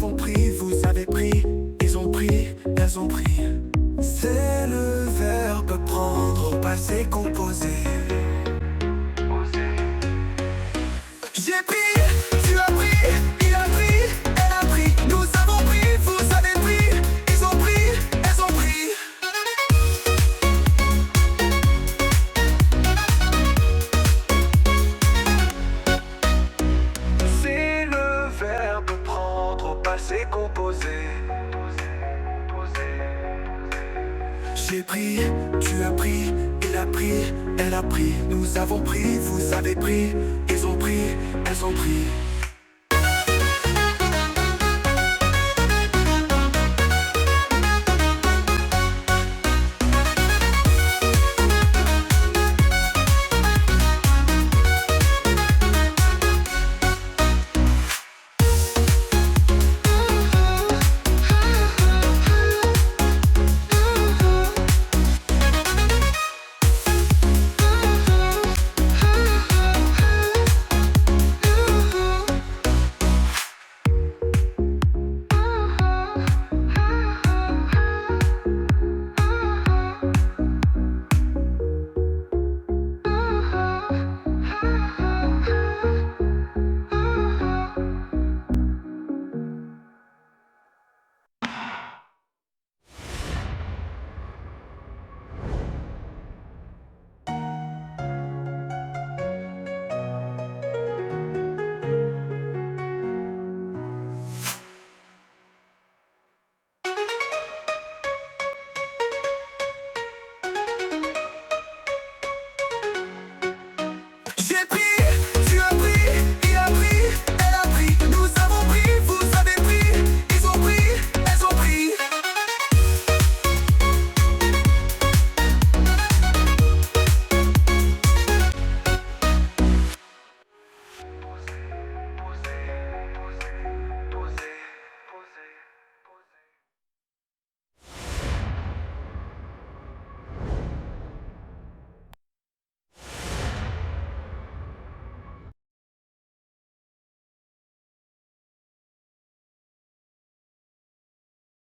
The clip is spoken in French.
avons pris, vous avez pris, ils ont pris, elles ont pris. C'est le verbe prendre au passé composé. J'ai pris, tu as pris, il a pris, elle a pris. Nous avons pris, vous avez pris, ils ont pris, elles ont pris. C'est le verbe prendre au passé composé. J'ai pris, tu as pris, il a pris, elle a pris. Nous avons pris, vous avez pris, ils ont pris, elles ont pris.